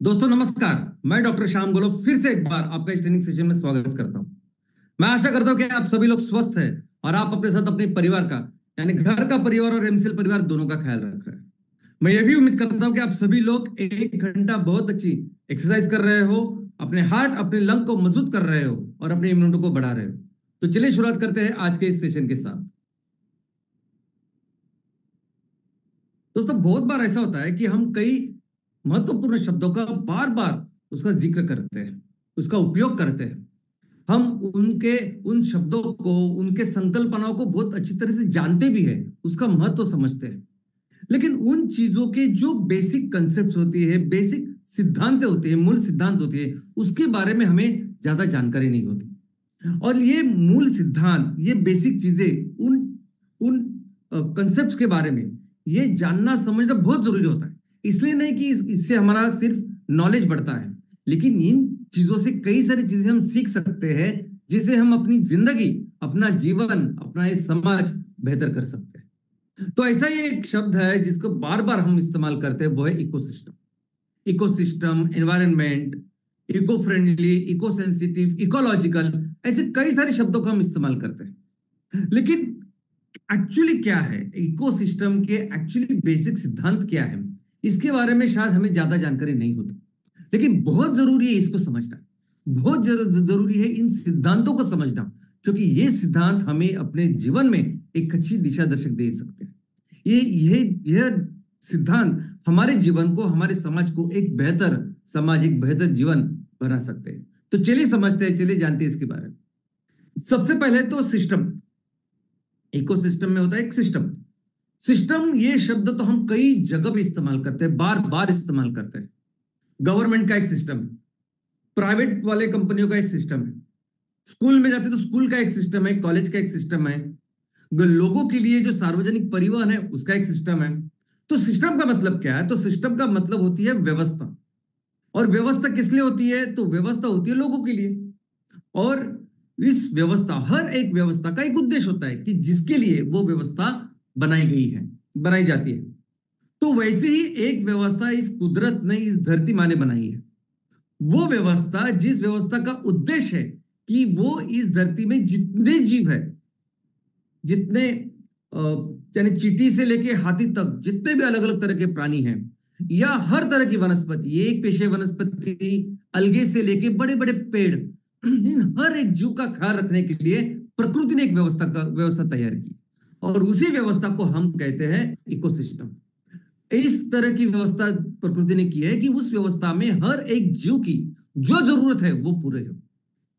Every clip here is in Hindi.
दोस्तों नमस्कार। मैं डॉक्टर श्याम गोलो फिर से एक बार आपका इस ट्रेनिंग सेशन में स्वागत करता हूं। मैं आशा करता हूं कि आप सभी लोग स्वस्थ हैं और आप अपने साथ अपने परिवार का यानी घर का परिवार और एमसीएल परिवार दोनों का ख्याल रख रहे हैं। मैं ये भी उम्मीद करता हूं कि आप सभी लोग 1 घंटा बहुत अच्छी एक्सरसाइज कर रहे हो, अपने हार्ट अपने लंग को मजबूत कर रहे हो और अपने इम्यूनिटी को बढ़ा रहे हो। तो चलिए शुरुआत करते हैं आज के इस सेशन के साथ। दोस्तों बहुत बार ऐसा होता है कि हम कई महत्वपूर्ण शब्दों का बार बार उसका जिक्र करते हैं, उसका उपयोग करते हैं। हम उनके उन शब्दों को, उनके संकल्पनाओं को बहुत अच्छी तरह से जानते भी हैं, उसका महत्व समझते हैं। लेकिन उन चीजों के जो बेसिक कंसेप्ट होती है, बेसिक सिद्धांत होते हैं, मूल सिद्धांत होते हैं, उसके बारे में हमें ज्यादा जानकारी नहीं होती। और ये मूल सिद्धांत, ये बेसिक चीजें, उन उन कंसेप्ट के बारे में ये जानना समझना बहुत जरूरी होता है। इसलिए नहीं कि इससे हमारा सिर्फ नॉलेज बढ़ता है, लेकिन इन चीजों से कई सारी चीजें हम सीख सकते हैं, जिसे हम अपनी जिंदगी, अपना जीवन, अपना ये समाज बेहतर कर सकते हैं। तो ऐसा ही एक शब्द है जिसको बार बार हम इस्तेमाल करते हैं, वो है ecosystem. Ecosystem, environment, eco friendly, eco sensitive, ecological, ऐसे कई सारे शब्दों का हम इस्तेमाल करते हैं। लेकिन एक्चुअली क्या है इकोसिस्टम के, एक्चुअली बेसिक सिद्धांत क्या है, इसके बारे में शायद हमें ज्यादा जानकारी नहीं होती। लेकिन बहुत जरूरी है इसको समझना, बहुत जरूरी है इन सिद्धांतों को समझना, क्योंकि ये सिद्धांत हमें अपने जीवन में एक अच्छी दिशा दर्शक दे सकते हैं। यह सिद्धांत हमारे जीवन को, हमारे समाज को एक बेहतर समाज, एक बेहतर जीवन बना सकते हैं। तो चलिए समझते हैं, चलिए जानते हैं इसके बारे में। सबसे पहले तो सिस्टम। इकोसिस्टम में होता है एक सिस्टम। सिस्टम ये शब्द तो हम कई जगह पे इस्तेमाल करते हैं, बार बार इस्तेमाल करते हैं। गवर्नमेंट का एक सिस्टम है, प्राइवेट वाले कंपनियों का एक सिस्टम है, स्कूल में जाते तो स्कूल का एक सिस्टम है, कॉलेज का एक सिस्टम है, लोगों के लिए जो सार्वजनिक परिवहन है उसका एक सिस्टम है। तो सिस्टम का मतलब क्या है? तो सिस्टम का मतलब होती है व्यवस्था। और व्यवस्था किस लिए होती है? तो व्यवस्था होती है लोगों के लिए। और इस व्यवस्था, हर एक व्यवस्था का एक उद्देश्य होता है कि जिसके लिए वो व्यवस्था बनाई गई है, बनाई जाती है। तो वैसे ही एक व्यवस्था इस कुदरत ने, इस धरती माँ ने बनाई है। वो व्यवस्था, जिस व्यवस्था का उद्देश्य है कि वो इस धरती में जितने जीव है, जितने यानी चींटी से लेके हाथी तक जितने भी अलग अलग तरह के प्राणी हैं, या हर तरह की वनस्पति, एक पेशे वनस्पति, अलगे से लेके बड़े बड़े पेड़, इन हर एक जीव का ख्याल रखने के लिए प्रकृति ने एक व्यवस्था तैयार की। और उसी व्यवस्था को हम कहते हैं इकोसिस्टम। इस तरह की व्यवस्था प्रकृति ने की है कि उस व्यवस्था में हर एक जीव की जो जरूरत है वो पूरे हो।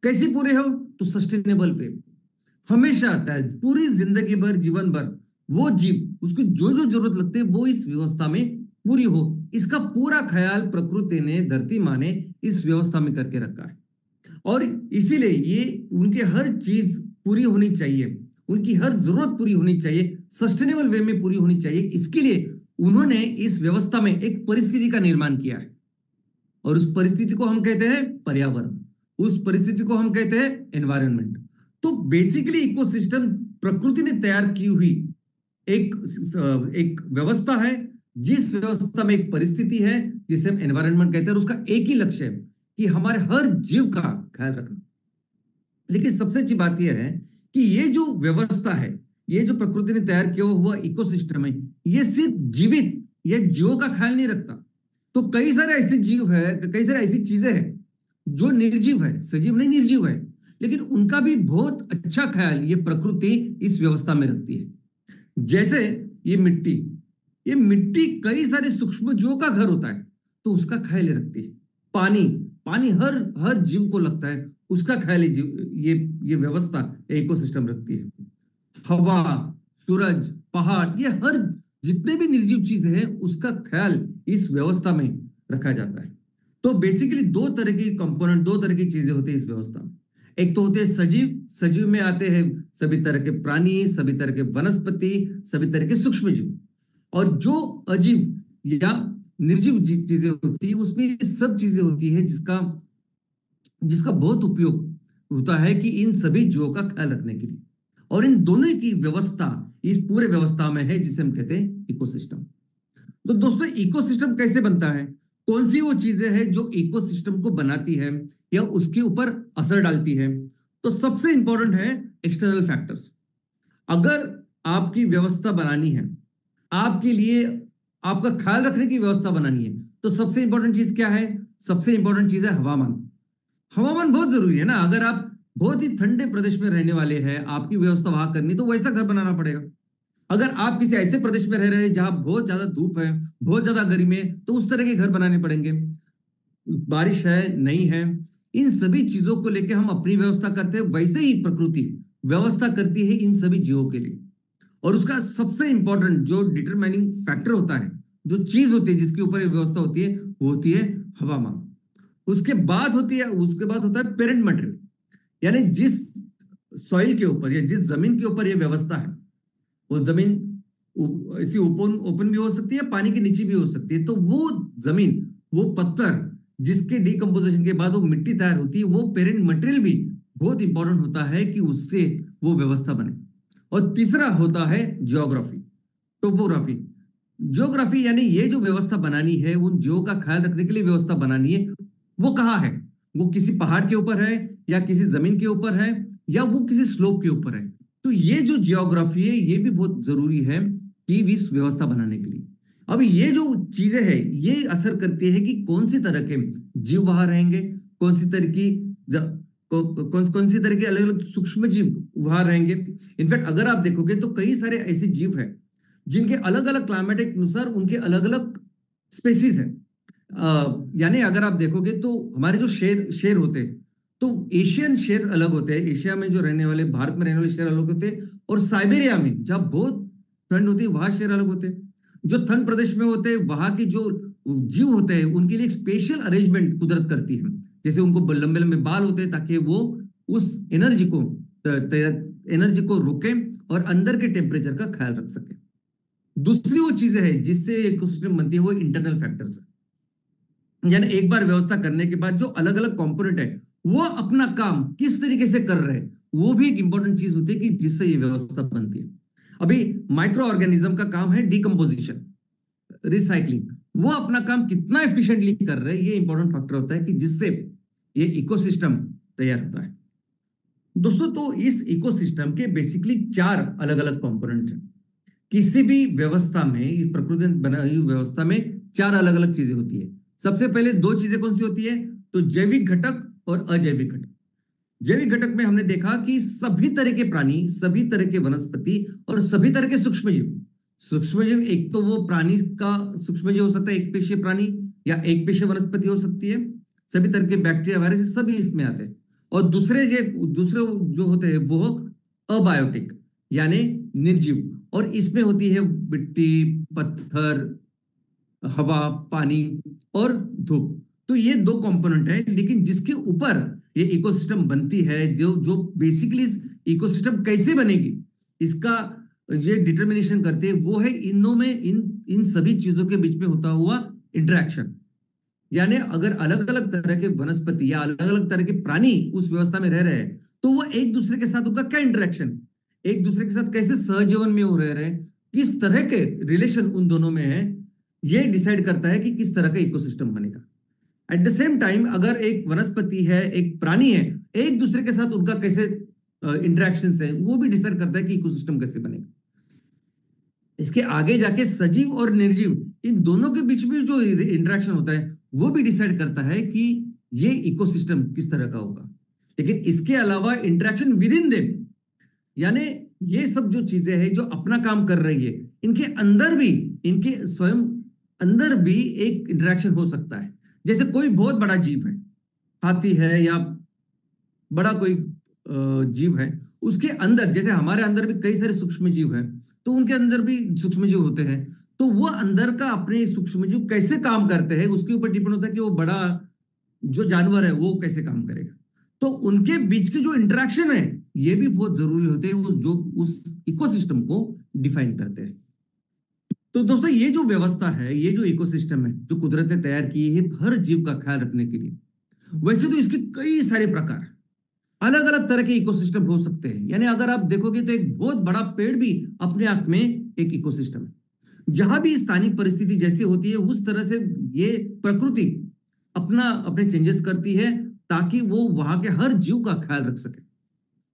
कैसे पूरे हो? तो सस्टेनेबल पे, हमेशा आता है, पूरी जिंदगी भर, जीवन भर वो जीव, उसको जो जो जरूरत लगती है वो इस व्यवस्था में पूरी हो। इसका पूरा ख्याल प्रकृति ने, धरती माँ ने इस व्यवस्था में करके रखा है। और इसीलिए ये उनके हर चीज पूरी होनी चाहिए, उनकी हर जरूरत पूरी होनी चाहिए, सस्टेनेबल वे में पूरी होनी चाहिए। इसके लिए उन्होंने इस व्यवस्था में एक परिस्थिति का निर्माण किया है, और उस परिस्थिति को हम कहते हैं पर्यावरण, उस परिस्थिति को हम कहते हैं एनवायरनमेंट। तो बेसिकली इकोसिस्टम प्रकृति ने तैयार की हुई एक एक व्यवस्था है, जिस व्यवस्था में एक परिस्थिति है जिसे हम एनवायरनमेंट कहते हैं, और उसका एक ही लक्ष्य है कि हमारे हर जीव का ख्याल रखना। लेकिन सबसे अच्छी बात यह है कि ये जो व्यवस्था है, ये जो प्रकृति ने तैयार किया हुआ इकोसिस्टम है, ये सिर्फ जीवित या जीवों का ख्याल नहीं रखता। तो कई सारे ऐसे जीव है, कई सारे ऐसी चीजें हैं जो निर्जीव है, सजीव नहीं, निर्जीव है, लेकिन उनका भी बहुत अच्छा ख्याल ये प्रकृति इस व्यवस्था में रखती है। जैसे ये मिट्टी, ये मिट्टी कई सारे सूक्ष्म जीवों का घर होता है, तो उसका ख्याल रखती है। पानी, पानी हर हर जीव को लगता है, उसका ख्याल ये व्यवस्था, इकोसिस्टम रखती है। हवा, सूरज, पहाड़, ये हर जितने भी निर्जीव चीजें हैं उसका ख्याल इस व्यवस्था में रखा जाता है। तो बेसिकली दो तरह की कंपोनेंट, दो तरह की चीजें होती है इस व्यवस्था में। एक तो होते हैं सजीव, सजीव में आते हैं सभी तरह के प्राणी, सभी तरह के वनस्पति, सभी तरह के सूक्ष्म जीव। और जो अजीव या निर्जीव चीजें होती है, उसमें ये सब चीजें होती है जिसका बहुत उपयोग होता है कि इन सभी जीवों का ख्याल रखने के लिए। और इन दोनों की व्यवस्था इस पूरे व्यवस्था में है, जिसे हम कहते हैं इकोसिस्टम। तो दोस्तों इकोसिस्टम कैसे बनता है? कौन सी वो चीजें हैं जो इकोसिस्टम को बनाती है या उसके ऊपर असर डालती है। तो सबसे इंपॉर्टेंट है एक्सटर्नल फैक्टर्स। अगर आपकी व्यवस्था बनानी है, आपके लिए आपका ख्याल रखने की व्यवस्था बनानी है, तो सबसे इंपॉर्टेंट चीज क्या है? सबसे इंपॉर्टेंट चीज है हवामान। हवामान बहुत जरूरी है ना। अगर आप बहुत ही ठंडे प्रदेश में रहने वाले हैं, आपकी व्यवस्था वहां करनी, तो वैसा घर बनाना पड़ेगा। अगर आप किसी ऐसे प्रदेश में रह रहे हैं जहां बहुत ज्यादा धूप है, बहुत ज्यादा गर्मी है, तो उस तरह के घर बनाने पड़ेंगे। बारिश है नहीं है, इन सभी चीजों को लेकर हम अपनी व्यवस्था करते हैं, वैसे ही प्रकृति व्यवस्था करती है इन सभी जीवों के लिए। और उसका सबसे इंपॉर्टेंट जो डिटरमाइनिंग फैक्टर होता है, जो चीज होती है जिसके ऊपर ये व्यवस्था होती है, वो होती है हवामान। उसके बाद होता है पेरेंट मटेरियल, यानी जिस सॉइल के ऊपर या जिस जमीन के ऊपर ये व्यवस्था है, वो जमीन ऐसी ओपन ओपन भी हो सकती है, पानी के नीचे भी हो सकती है। तो वो जमीन, वो पत्थर जिसके डिकम्पोजिशन के बाद वो मिट्टी तैयार होती है, वो पेरेंट मटेरियल भी बहुत इंपॉर्टेंट होता है कि उससे वो व्यवस्था बने। और तीसरा होता है जियोग्राफी, टोपोग्राफी। जियोग्राफी यानी ये जो व्यवस्था बनानी है, उन जीवों का ख्याल रखने के लिए व्यवस्था बनानी है, वो कहाँ है? वो किसी पहाड़ के ऊपर है, या किसी जमीन के ऊपर है, या वो किसी स्लोप के ऊपर है। तो ये जो जियोग्राफी है, ये भी बहुत जरूरी है कि इस व्यवस्था बनाने के लिए। अब ये जो चीजें हैं, ये असर करती है कि कौन सी तरह के जीव वहां रहेंगे, कौन सी तरह की कौन सी तरह के अलग अलग सूक्ष्म जीव वहां रहेंगे। इनफैक्ट अगर आप देखोगे तो कई सारे ऐसे जीव हैं जिनके अलग अलग क्लाइमेटिक अनुसार उनके अलग अलग स्पेसीज हैं। यानी अगर आप देखोगे तो हमारे जो शेर शेर होते हैं, तो एशियन शेर अलग होते हैं, एशिया में जो रहने वाले, भारत में रहने वाले शेर अलग होते हैं, और साइबेरिया में जहां बहुत ठंड होती है वहां शेर अलग होते हैं। जो ठंड प्रदेश में होते हैं वहां के जो जीव होते हैं उनके लिए एक स्पेशल अरेंजमेंट कुदरत करती है। जैसे उनको लंबे लंबे बाल होते हैं ताकि वो उस एनर्जी को रोके और अंदर के टेम्परेचर का ख्याल रख सके। दूसरी वो चीजें हैं जिससे इकोसिस्टम बनती है, वो इंटरनल फैक्टर्स है। यानी एक बार व्यवस्था करने के बाद जो अलग अलग कंपोनेंट है, वो अपना काम किस तरीके से कर रहे हैं, वो भी एक इंपॉर्टेंट चीज होती है कि जिससे ये व्यवस्था बनती है। अभी माइक्रो ऑर्गेनिज्म का काम है डिकम्पोजिशन, रिसाइकलिंग। वो अपना काम कितना एफिशिएंटली कर रहे हैं, ये इंपॉर्टेंट फैक्टर होता है कि जिससे ये इकोसिस्टम तैयार होता है। दोस्तों, तो इस इकोसिस्टम के बेसिकली 4 अलग अलग कंपोनेंट हैं। किसी भी व्यवस्था में, इस प्रकृति ने बनाई हुई व्यवस्था में 4 अलग अलग चीजें होती है। सबसे पहले 2 चीजें कौन सी होती है? तो जैविक घटक और अजैविक घटक। जैविक घटक में हमने देखा कि सभी तरह के प्राणी, सभी तरह के वनस्पति और सभी तरह के सूक्ष्म जीव, एक तो वो प्राणी का सूक्ष्म जीव हो सकता है, एक पेशीय प्राणी, या एक पेशीय वनस्पति हो सकती है। सभी तरह के बैक्टीरिया, वायरस, सभी इसमें आते हैं। और दूसरे जो होते हैं वो अबायोटिक, यानी निर्जीव। और इसमें होती है मिट्टी, पत्थर, हवा, पानी और धूप। तो ये 2 कंपोनेंट है, लेकिन जिसके ऊपर ये इकोसिस्टम बनती है, जो जो बेसिकली इकोसिस्टम कैसे बनेगी, इसका ये डिटर्मिनेशन करते हैं, वो है इनों में इन सभी चीजों के बीच में होता हुआ इंटरेक्शन। यानी अगर अलग अलग तरह के वनस्पति या अलग अलग तरह के प्राणी उस व्यवस्था में रह रहे हैं, तो वो एक दूसरे के साथ उनका क्या इंटरेक्शन, एक दूसरे के साथ कैसे सहजीवन में हो रह रहे हैं, किस तरह के रिलेशन उन दोनों में है, ये डिसाइड करता है कि किस तरह का इकोसिस्टम बनेगा। एट द सेम टाइम अगर एक वनस्पति है, एक प्राणी है, एक दूसरे के साथ उनका कैसे इंटरेक्शन है, वो भी डिसाइड करता है कि इकोसिस्टम कैसे बनेगा। इसके आगे जाके सजीव और निर्जीव, इन दोनों के बीच में जो इंटरेक्शन होता है, वो भी डिसाइड करता है कि ये इकोसिस्टम किस तरह का होगा। लेकिन इसके अलावा इंटरेक्शन विद इन देम, यानी ये सब जो चीजें हैं जो अपना काम कर रही है, इनके अंदर भी, इनके स्वयं अंदर भी एक इंटरेक्शन हो सकता है। जैसे कोई बहुत बड़ा जीव है, हाथी है या बड़ा कोई जीव है, उसके अंदर, जैसे हमारे अंदर भी कई सारे सूक्ष्म जीव हैं, तो उनके अंदर भी सूक्ष्म जीव होते हैं। तो वो अंदर का अपने सूक्ष्म जीव कैसे काम करते हैं, उसके ऊपर डिपेंड होता है कि वो बड़ा जो जानवर है वो कैसे काम करेगा। तो उनके बीच के जो इंटरेक्शन है, ये भी बहुत जरूरी होते हैं, जो उस इकोसिस्टम को डिफाइन करते हैं। तो दोस्तों, ये जो व्यवस्था है, ये जो इकोसिस्टम है जो कुदरत ने तैयार की है हर जीव का ख्याल रखने के लिए, वैसे तो इसके कई सारे प्रकार, अलग अलग तरह के इकोसिस्टम हो सकते हैं। यानी अगर आप देखोगे तो एक बहुत बड़ा पेड़ भी अपने आप में एक इकोसिस्टम है। जहां भी स्थानिक परिस्थिति जैसी होती है उस तरह से ये प्रकृति अपने चेंजेस करती है, ताकि वो वहां के हर जीव का ख्याल रख सके।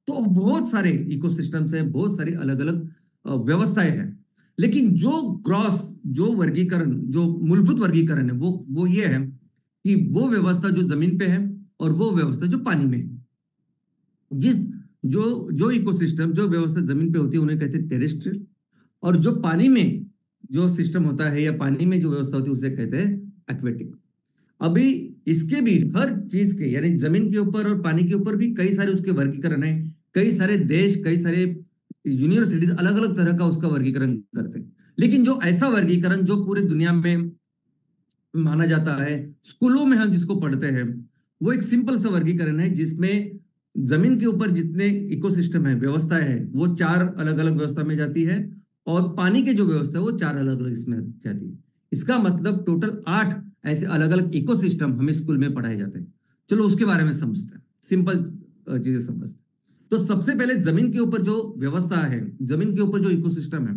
तो बहुत सारे इकोसिस्टम्स है, बहुत सारी अलग अलग व्यवस्थाएं हैं। लेकिन जो वर्गीकरण, जो मूलभूत वर्गीकरण है, वो ये है कि वो व्यवस्था जो जमीन पे है और वो व्यवस्था जो पानी में है। जिस जो जो इकोसिस्टम, जो व्यवस्था जमीन पे होती है उन्हें कहते हैं टेरेस्ट्रियल, और जो पानी में जो सिस्टम होता है या पानी में जो व्यवस्था होती है उसे कहते हैं एक्वेटिक। अभी इसके भी हर चीज के, यानी जमीन के ऊपर और पानी के ऊपर भी कई सारे उसके वर्गीकरण है। कई सारे देश, कई सारे यूनिवर्सिटीज अलग अलग तरह का उसका वर्गीकरण करते हैं। लेकिन जो ऐसा वर्गीकरण जो पूरे दुनिया में माना जाता है, स्कूलों में हम जिसको पढ़ते हैं, वो एक सिंपल सा वर्गीकरण है जिसमें जमीन के ऊपर जितने इकोसिस्टम है, व्यवस्था है, वो 4 अलग अलग व्यवस्था में जाती है, और पानी के जो व्यवस्था है वो 4 अलग अलग इसमें जाती है। इसका मतलब टोटल 8 ऐसे अलग अलग इकोसिस्टम हमें स्कूल में पढ़ाए जाते हैं। चलो उसके बारे में समझते हैं, सिंपल चीजें समझते हैं। तो सबसे पहले जमीन के ऊपर जो व्यवस्था है, जमीन के ऊपर जो इकोसिस्टम है,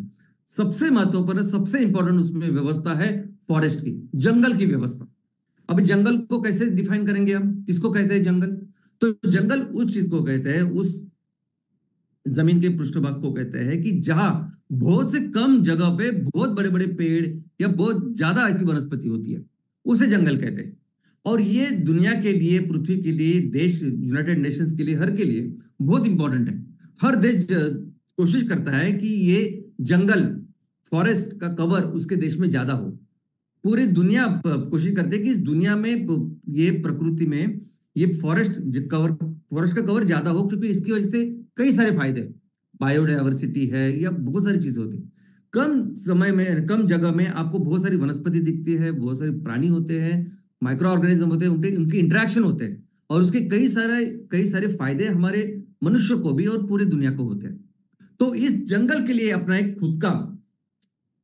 सबसे महत्वपूर्ण, सबसे इंपॉर्टेंट उसमें व्यवस्था है फॉरेस्ट की, जंगल की व्यवस्था। अब जंगल को कैसे डिफाइन करेंगे हम, किसको कहते हैं जंगल? तो जंगल उस चीज को कहते हैं, उस जमीन के पृष्ठभाग को कहते हैं कि जहां बहुत से कम जगह पे बहुत बड़े बड़े पेड़ या बहुत ज्यादा ऐसी वनस्पति होती है, उसे जंगल कहते हैं। और ये दुनिया के लिए, पृथ्वी के लिए, देश, यूनाइटेड नेशंस के लिए, हर के लिए बहुत इंपॉर्टेंट है। हर देश कोशिश करता है कि ये जंगल, फॉरेस्ट का कवर उसके देश में ज्यादा हो। पूरी दुनिया कोशिश करते है कि इस दुनिया में ये प्रकृति में ये फॉरेस्ट का कवर ज्यादा हो, क्योंकि इसकी वजह से कई सारे फायदे, बायोडायवर्सिटी है या बहुत सारी चीजें होती है। कम समय में, कम जगह में आपको बहुत सारी वनस्पति दिखती है, बहुत सारे प्राणी होते हैं, माइक्रो ऑर्गेनिज्म होते हैं, उनके इंटरेक्शन होते हैं, और उसके कई सारे फायदे हमारे मनुष्य को भी और पूरी दुनिया को होते हैं। तो इस जंगल के लिए अपना एक खुद का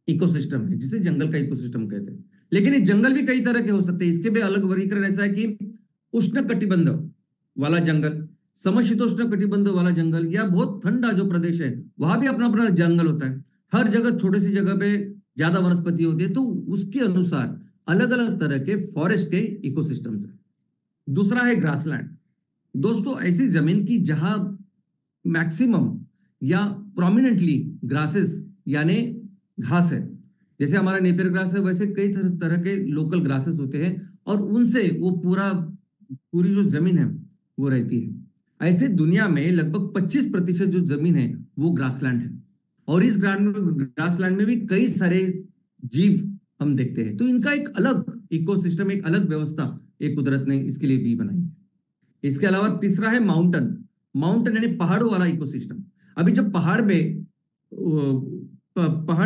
इकोसिस्टम है, जिसे जंगल का इकोसिस्टम कहते हैं। लेकिन ये जंगल भी कई तरह के हो सकते हैं। इसके भी अलग वर्गीकरण ऐसा है कि उष्ण कटिबंध वाला जंगल, समशीतोष्ण कटिबंध वाला जंगल, या बहुत ठंडा जो प्रदेश है वहां भी अपना अपना जंगल होता है। हर जगह छोटी सी जगह पे ज्यादा वनस्पति होती है, तो उसके अनुसार अलग अलग तरह के फॉरेस्ट के इकोसिस्टम्स है। दूसरा है ग्रासलैंड। दोस्तों, ऐसी जमीन की जहां मैक्सिमम या प्रोमिनेंटली ग्रासेस यानी घास है, जैसे हमारा नेपियर ग्रास है, वैसे कई तरह के लोकल ग्रासेस होते हैं, और उनसे वो पूरी जो जमीन है वो रहती है। ऐसे दुनिया में लगभग 25% जो जमीन है वो ग्रासलैंड है, और इस ग्रासलैंड में भी कई सारे जीव हम देखते हैं। तो इनका एक अलग इकोसिस्टम, एक अलग व्यवस्था एक कुदरत ने इसके लिए भी बनाई है। इसके अलावा तीसरा है माउंटेन यानी पहाड़ों वाला इकोसिस्टम। अभी जब पहाड़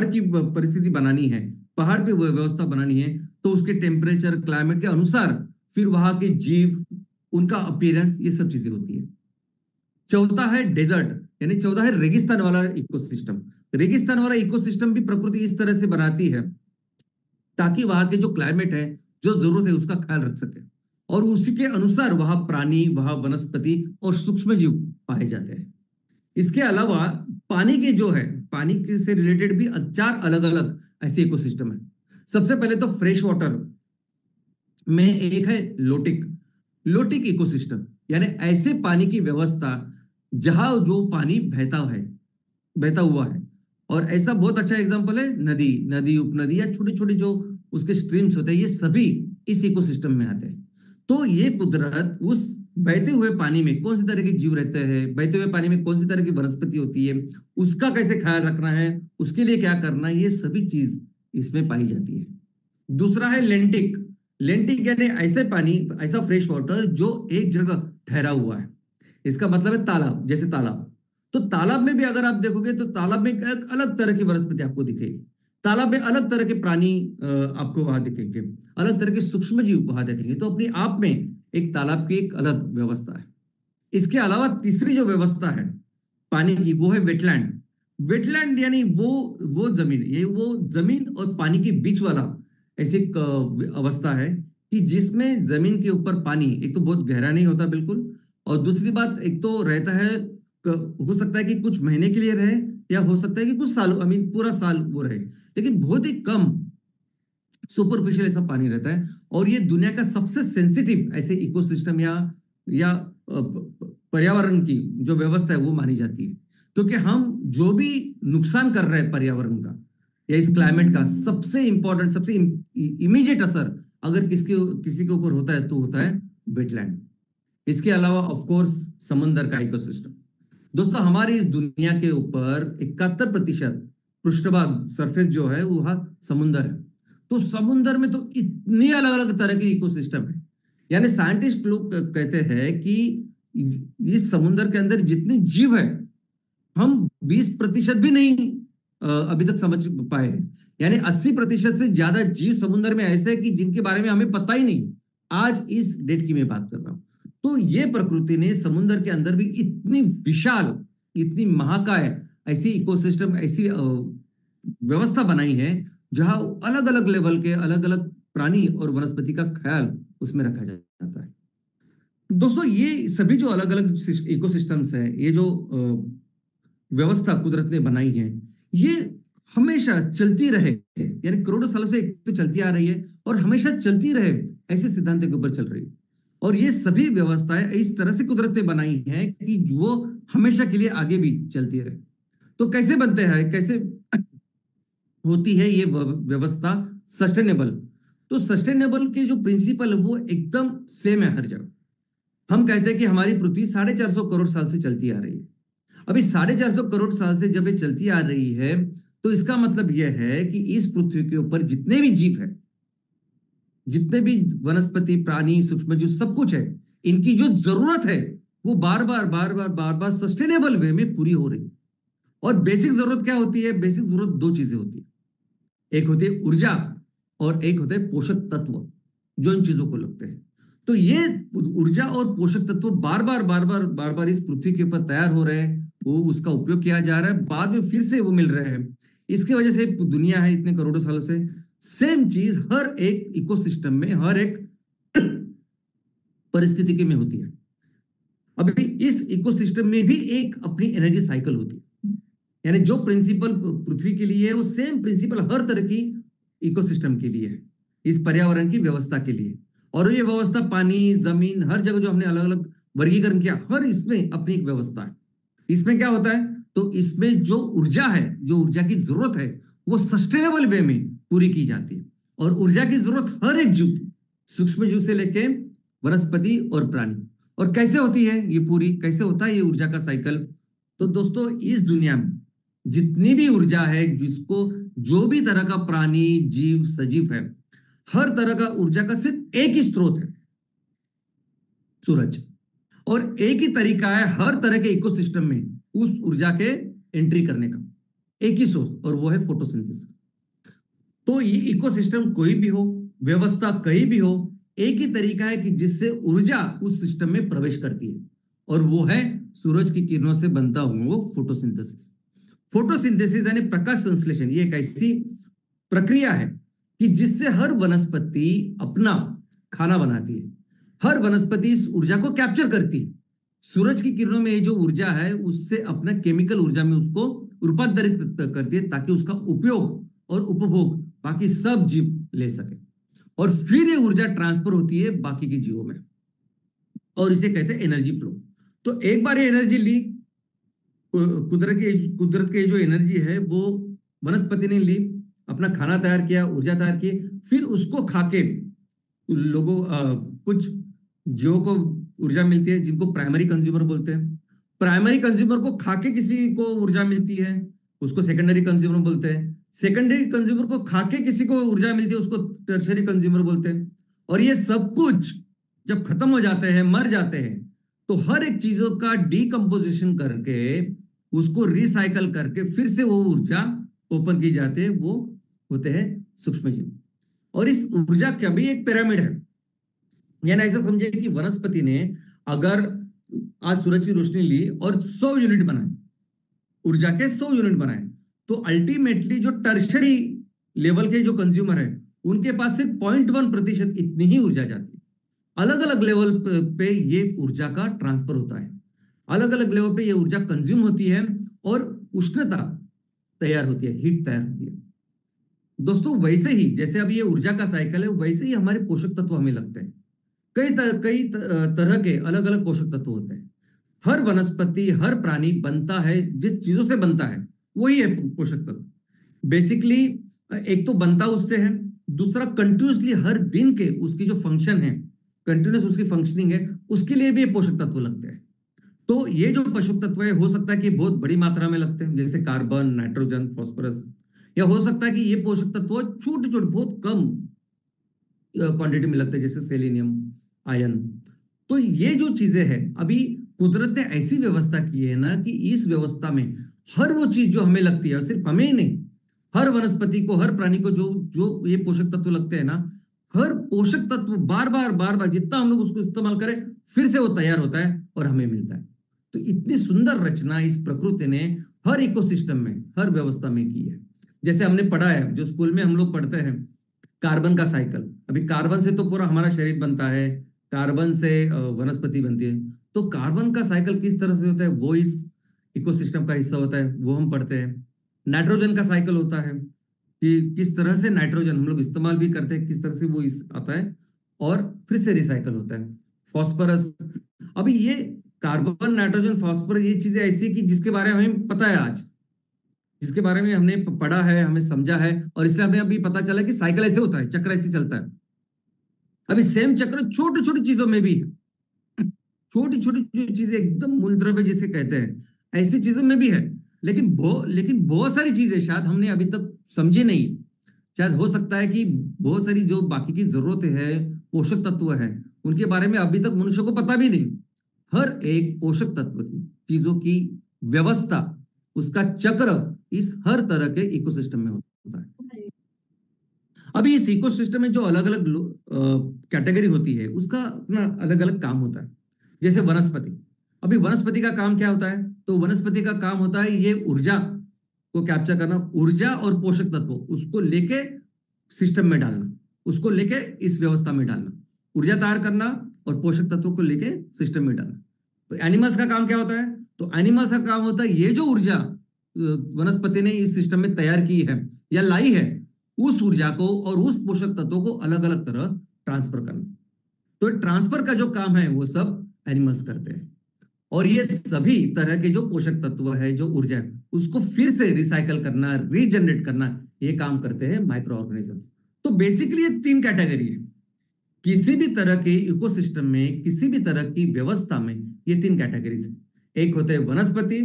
की परिस्थिति बनानी है, पहाड़ पे व्यवस्था बनानी है, तो उसके टेम्परेचर, क्लाइमेट के अनुसार फिर वहां के जीव, उनका अपीयरेंस, ये सब चीजें होती है। चौथा है डेजर्ट, यानी चौथा है रेगिस्तान वाला इकोसिस्टम। रेगिस्तान वाला इकोसिस्टम भी प्रकृति इस तरह से बनाती है ताकि वहां के जो क्लाइमेट है, जो जरूरत है, उसका ख्याल रख सके, और उसी के अनुसार वहां प्राणी, वहां वनस्पति और सूक्ष्म जीव पाए जाते हैं। इसके अलावा पानी के जो है, पानी के से रिलेटेड भी 4 अलग अलग ऐसे इकोसिस्टम है। सबसे पहले तो फ्रेश वाटर में एक है लोटिक इकोसिस्टम, यानी ऐसे पानी की व्यवस्था जहां जो पानी बहता हुआ है। और ऐसा बहुत अच्छा एग्जांपल है नदी, उपनदी, या छोटे छोटे जो उसके स्ट्रीम्स होते हैं, ये सभी इस इकोसिस्टम में आते हैं। तो ये कुदरत उस बहते हुए पानी में कौन सी तरह के जीव रहते हैं, बहते हुए पानी में कौन सी तरह की वनस्पति होती है, उसका कैसे ख्याल रखना है, उसके लिए क्या करना है, ये सभी चीज इसमें पाई जाती है। दूसरा है लेंटिक यानी ऐसे पानी, ऐसा फ्रेश वाटर जो एक जगह ठहरा हुआ है। इसका मतलब है तालाब, जैसे तालाब। तो तालाब में भी अगर आप देखोगे तो तालाब में एक अलग तरह की वनस्पति आपको दिखेगी, तालाब में अलग तरह के प्राणी आपको वहां दिखेंगे, अलग तरह के सूक्ष्म जीव वहां देखेंगे। तो अपने आप में एक तालाब की एक अलग व्यवस्था है। इसके अलावा तीसरी जो व्यवस्था है पानी की, वो है वेटलैंड यानी वो जमीन, ये वो जमीन और पानी के बीच वाला ऐसी एक अवस्था है कि जिसमें जमीन के ऊपर पानी एक तो बहुत गहरा नहीं होता बिल्कुल, और दूसरी बात, एक तो रहता है, हो सकता है कि कुछ महीने के लिए रहे, या हो सकता है कि कुछ साल, पूरा साल वो रहे, लेकिन बहुत ही कम सुपरफिशियल ऐसा पानी रहता है। और ये दुनिया का सबसे सेंसिटिव ऐसे इकोसिस्टम या पर्यावरण की जो व्यवस्था है वो मानी जाती है, क्योंकि हम जो भी नुकसान कर रहे हैं पर्यावरण का या इस क्लाइमेट का, सबसे इंपॉर्टेंट, सबसे इमीडिएट असर अगर किसी के ऊपर होता है तो होता है वेटलैंड। इसके अलावा ऑफ कोर्स समुद्र का इकोसिस्टम। दोस्तों, हमारी इस दुनिया के ऊपर 71% पृष्ठभाग, सरफेस जो है वो समुद्र है। तो समुद्र में तो इतनी अलग अलग तरह के इकोसिस्टम है। यानी साइंटिस्ट लोग कहते हैं कि इस समुद्र के अंदर जितने जीव है, हम 20% भी नहीं अभी तक समझ पाए हैं। यानी 80% से ज्यादा जीव समुद्र में ऐसे हैं कि जिनके बारे में हमें पता ही नहीं। आज इस डेट की मैं बात कर रहा हूं। तो ये प्रकृति ने समुद्र के अंदर भी इतनी विशाल, इतनी महाकाय ऐसी इकोसिस्टम, ऐसी व्यवस्था बनाई है जहां अलग अलग लेवल के अलग अलग प्राणी और वनस्पति का ख्याल उसमें रखा जाता है। दोस्तों, ये सभी जो अलग अलग इकोसिस्टम्स है, ये जो व्यवस्था कुदरत ने बनाई है, ये हमेशा चलती रहे, यानी करोड़ों सालों से एक तो चलती आ रही है और हमेशा चलती रहे, ऐसे सिद्धांत के ऊपर चल रही है। और ये सभी व्यवस्थाएं इस तरह से कुदरत ने बनाई है कि वो हमेशा के लिए आगे भी चलती रहे। तो कैसे बनते हैं, कैसे होती है ये व्यवस्था सस्टेनेबल? तो सस्टेनेबल के जो प्रिंसिपल है वो एकदम सेम है हर जगह। हम कहते हैं कि हमारी पृथ्वी 450 करोड़ साल से चलती आ रही है। अभी 450 करोड़ साल से जब ये चलती आ रही है, तो इसका मतलब यह है कि इस पृथ्वी के ऊपर जितने भी जीव है, जितने भी वनस्पति, प्राणी, सूक्ष्मजीव, सब कुछ है, इनकी जो जरूरत है वो बार बार सस्टेनेबल वे में पूरी हो रही है। और बेसिक जरूरत क्या होती है? बेसिक जरूरत दो चीजें होती है, एक होती है ऊर्जा और एक होते हैं पोषक तत्व, जो इन चीजों को लगते हैं। तो ये ऊर्जा और पोषक तत्व बार बार इस पृथ्वी के ऊपर तैयार हो रहे हैं, वो उसका उपयोग किया जा रहा है, बाद में फिर से वो मिल रहे हैं। इसकी वजह से दुनिया है इतने करोड़ों सालों से, सेम चीज हर एक इकोसिस्टम में, हर एक परिस्थिति में होती है। अभी इस इकोसिस्टम में भी एक अपनी एनर्जी साइकिल होती है। यानी जो प्रिंसिपल पृथ्वी के लिए है वो सेम प्रिंसिपल हर तरह की इकोसिस्टम के लिए है, इस पर्यावरण की व्यवस्था के लिए। और ये व्यवस्था पानी, जमीन, हर जगह जो हमने अलग अलग वर्गीकरण किया, हर इसमें अपनी एक व्यवस्था है। इसमें क्या होता है? तो इसमें जो ऊर्जा है, जो ऊर्जा की जरूरत है, वो सस्टेनेबल वे में पूरी की जाती है। और ऊर्जा की जरूरत हर एक जीव की, सूक्ष्म जीव से लेके वनस्पति और प्राणी। और कैसे होती है ये पूरी, कैसे होता है ये ऊर्जा का साइकिल? तो दोस्तों, इस दुनिया में जितनी भी ऊर्जा है, जिसको जो भी तरह का प्राणी, जीव, सजीव है, हर तरह का ऊर्जा का सिर्फ एक ही स्रोत है, सूरज। और एक ही तरीका है हर तरह के इकोसिस्टम में उस ऊर्जा के एंट्री करने का, एक ही सोर्स, और वो है फोटोसिंथेसिस। तो ये इकोसिस्टम कोई भी हो, व्यवस्था कहीं भी हो, एक ही तरीका है कि जिससे ऊर्जा उस सिस्टम में प्रवेश करती है, और वो है सूरज की किरणों से बनता हुआ वो फोटोसिंथेसिस। फोटोसिंथेसिस यानी प्रकाश संश्लेषण, ये एक ऐसी प्रक्रिया है कि जिससे हर वनस्पति अपना खाना बनाती है। हर वनस्पति इस ऊर्जा को कैप्चर करती है। सूरज की किरणों में ये जो ऊर्जा है उससे अपना केमिकल ऊर्जा में उसको रूपांतरित करती है, ताकि उसका उपयोग और उपभोग बाकी सब जीव ले सके। और फिर ये ऊर्जा ट्रांसफर होती है बाकी के जीवों में, और इसे कहते हैं एनर्जी फ्लो। तो एक बार ये एनर्जी ली, कुदरत की जो एनर्जी है वो वनस्पति ने ली, अपना खाना तैयार किया, ऊर्जा तैयार की, फिर उसको खाके लोगों कुछ जीवों को ऊर्जा मिलती है, जिनको प्राइमरी कंज्यूमर बोलते हैं। प्राइमरी कंज्यूमर को खाके किसी को ऊर्जा मिलती है, उसको सेकेंडरी कंज्यूमर बोलते हैं। सेकेंडरी कंज्यूमर को खाके किसी को ऊर्जा मिलती है, उसको टर्शरी कंज्यूमर बोलते हैं। और ये सब कुछ जब खत्म हो जाते हैं, मर जाते हैं, तो हर एक चीजों का डीकंपोजिशन करके, उसको रिसाइकल करके फिर से वो ऊर्जा ओपन की जाती है, वो होते हैं सूक्ष्मजीव। और इस ऊर्जा का भी एक पिरामिड है। यानी ऐसा समझे कि वनस्पति ने अगर आज सूरज की रोशनी ली और 100 यूनिट बनाए, ऊर्जा के 100 यूनिट बनाए, तो अल्टीमेटली जो टर्शरी लेवल के जो कंज्यूमर है, उनके पास सिर्फ 0.1% इतनी ही ऊर्जा जाती है। अलग अलग लेवल पे ये ऊर्जा का ट्रांसफर होता है, अलग अलग लेवल पे ये ऊर्जा कंज्यूम होती है। और उष्णता तैयार होती है, हीट तैयार होती है। दोस्तों वैसे ही जैसे अब ये ऊर्जा का साइकिल है, वैसे ही हमारे पोषक तत्व हमें लगते हैं। तरह के अलग अलग पोषक तत्व होते हैं। हर वनस्पति, हर प्राणी बनता है जिस चीजों से बनता है वही है पोषक तत्व। बेसिकली एक तो बनता उससे है, दूसरा कंटिन्यूसली हर दिन के उसकी जो फंक्शन है, कंटिन्यूस उसकी फंक्शनिंग है, उसके लिए भी ये पोषक तत्व लगते हैं। तो ये जो पोषक तत्व है, हो सकता है कि बहुत बड़ी मात्रा में लगते हैं, जैसे कार्बन, नाइट्रोजन, फास्फोरस, या हो सकता है कि ये पोषक तत्व छोटे छोटे बहुत कम क्वांटिटी में लगते हैं, जैसे सेलेनियम, आयरन। तो ये जो चीजें हैं, अभी कुदरत ने ऐसी व्यवस्था की है ना कि इस व्यवस्था में हर वो चीज जो हमें लगती है, और सिर्फ हमें ही नहीं, हर वनस्पति को, हर प्राणी को जो जो ये पोषक तत्व लगते हैं ना, हर पोषक तत्व बार बार जितना हम लोग उसको इस्तेमाल करें, फिर से वो तैयार होता है और हमें मिलता है। तो इतनी सुंदर रचना इस प्रकृति ने हर इकोसिस्टम में, हर व्यवस्था में की है। जैसे हमने पढ़ा है, जो स्कूल में हम लोग पढ़ते हैं, कार्बन का साइकिल। अभी कार्बन से तो पूरा हमारा शरीर बनता है, कार्बन से वनस्पति बनती है। तो कार्बन का साइकिल किस तरह से होता है, वो इस इकोसिस्टम का हिस्सा होता है, वो हम पढ़ते हैं। नाइट्रोजन का साइकिल होता है कि किस तरह से नाइट्रोजन हम लोग इस्तेमाल भी करते हैं, किस तरह से वो आता है और फिर से रिसाइकल होता है। फॉस्फोरस, अभी ये कार्बन, नाइट्रोजन, फॉस्फोरस, ये चीजें ऐसी कि जिसके बारे में हमें पता है आज, जिसके बारे में हमने पढ़ा है, हमें समझा है, और इसलिए हमें अभी पता चला कि साइकिल ऐसे होता है, चक्र ऐसे चलता है। अभी सेम चक्र छोटी छोटी चीजों में भी है, छोटी छोटी जो चीजें एकदम मूलद्रव्य जिसे कहते हैं, ऐसी चीजों में भी है। लेकिन बहुत सारी चीजें शायद हमने अभी तक समझी नहीं। शायद हो सकता है कि बहुत सारी जो बाकी की जरूरतें हैं, पोषक तत्व है, उनके बारे में अभी तक मनुष्य को पता भी नहीं। हर एक पोषक तत्व की चीजों की व्यवस्था, उसका चक्र इस हर तरह के इकोसिस्टम में होता है। अभी इस इकोसिस्टम में जो अलग अलग कैटेगरी होती है, उसका अपना अलग अलग काम होता है। जैसे वनस्पति, अभी वनस्पति का काम क्या होता है, तो वनस्पति का काम होता है ये ऊर्जा को कैप्चर करना, ऊर्जा और पोषक तत्व उसको लेके सिस्टम में डालना, उसको लेके इस व्यवस्था में डालना, ऊर्जा तैयार करना और पोषक तत्वों को लेके सिस्टम में डालना। तो एनिमल्स का काम क्या होता है, तो एनिमल्स का काम होता है ये जो ऊर्जा वनस्पति ने इस सिस्टम में तैयार की है या लाई है, उस ऊर्जा को और उस पोषक तत्वों को अलग अलग तरह ट्रांसफर करना। तो ट्रांसफर का जो काम है वो सब एनिमल्स करते हैं। और ये सभी तरह के जो पोषक तत्व है, जो ऊर्जा है, उसको फिर से रिसाइकल करना, रीजनरेट करना, ये काम करते हैं माइक्रो ऑर्गेनिजम्स। तो बेसिकली ये तीन कैटेगरी है। किसी भी तरह के इकोसिस्टम में, किसी भी तरह की व्यवस्था में ये तीन कैटेगरीज है। एक होते हैं वनस्पति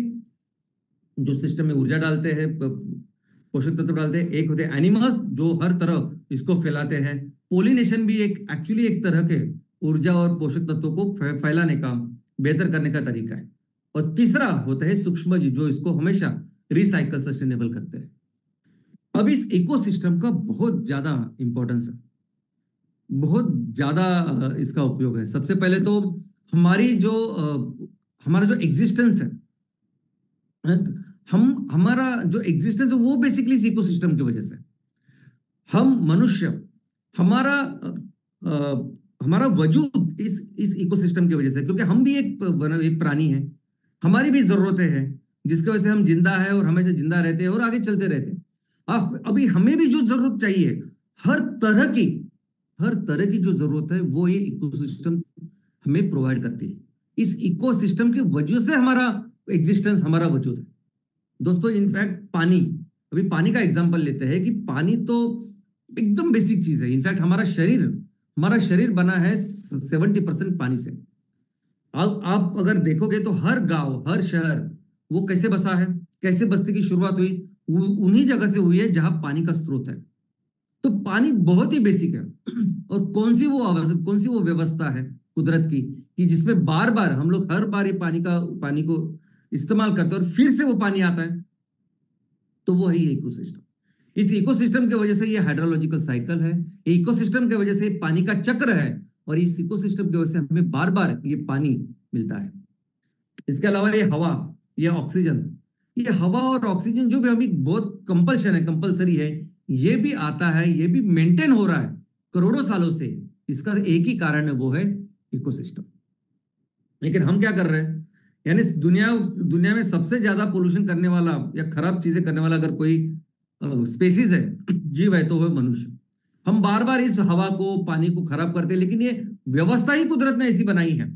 जो सिस्टम में ऊर्जा डालते हैं, पोषक तत्व डालते हैं। एक होते हैं एनिमल्स जो हर तरफ इसको फैलाते हैं। पोलिनेशन भी एक एक्चुअली एक तरह के ऊर्जा और पोषक तत्वों को फैलाने का, बेहतर करने का तरीका है। और तीसरा होता है सूक्ष्म जीव जो इसको हमेशा रिसाइकल, सस्टेनेबल करते हैं। अब इस इकोसिस्टम का बहुत ज्यादा इंपॉर्टेंस है, बहुत ज्यादा इसका उपयोग है। सबसे पहले तो हमारी जो हमारा जो एग्जिस्टेंस है, हमारा जो एग्जिस्टेंस है वो बेसिकली इस इकोसिस्टम की वजह से। हम मनुष्य, हमारा हमारा वजूद इस इकोसिस्टम की वजह से, क्योंकि हम भी एक प्राणी है, हमारी भी जरूरतें हैं जिसकी वजह से हम जिंदा है और हमेशा जिंदा रहते हैं और आगे चलते रहते हैं। अभी हमें भी जो जरूरत चाहिए, हर तरह की जो जरूरत है वो ये इकोसिस्टम हमें प्रोवाइड करती है। इस इकोसिस्टम की वजह से हमारा एग्जिस्टेंस, हमारा वजूद है। दोस्तों इनफैक्ट पानी, अभी पानी का एग्जांपल लेते हैं कि पानी तो एकदम बेसिक चीज है। इनफैक्ट हमारा शरीर बना है 70% पानी से। अब आप अगर देखोगे तो हर गांव, हर शहर वो कैसे बसा है, कैसे बसने की शुरुआत हुई, उन्हीं जगह से हुई है जहां पानी का स्रोत है। तो पानी बहुत ही बेसिक है। और कौन सी वो व्यवस्था है कुदरत की कि जिसमें बार बार हम लोग हर बार ये पानी को इस्तेमाल करते हैं और फिर से वो पानी आता है, तो वो है इकोसिस्टम। इस इकोसिस्टम की वजह से ये हाइड्रोलॉजिकल साइकिल है, इकोसिस्टम की वजह से पानी का चक्र है, और इस इकोसिस्टम की वजह से हमें बार बार ये पानी मिलता है। इसके अलावा ये हवा, ये ऑक्सीजन, ये हवा और ऑक्सीजन जो भी हमें बहुत कंपल्सरी है, ये भी आता है, ये भी मेंटेन हो रहा है करोड़ों सालों से। इसका एक ही कारण है, वो है इकोसिस्टम। लेकिन हम क्या कर रहे हैं यानी दुनिया दुनिया में सबसे ज्यादा पोल्यूशन करने वाला या खराब चीजें करने वाला अगर कोई स्पेसीज है, जीव है, तो वो मनुष्य। हम बार बार इस हवा को, पानी को खराब करते हैं, लेकिन ये व्यवस्था ही कुदरत ने ऐसी बनाई है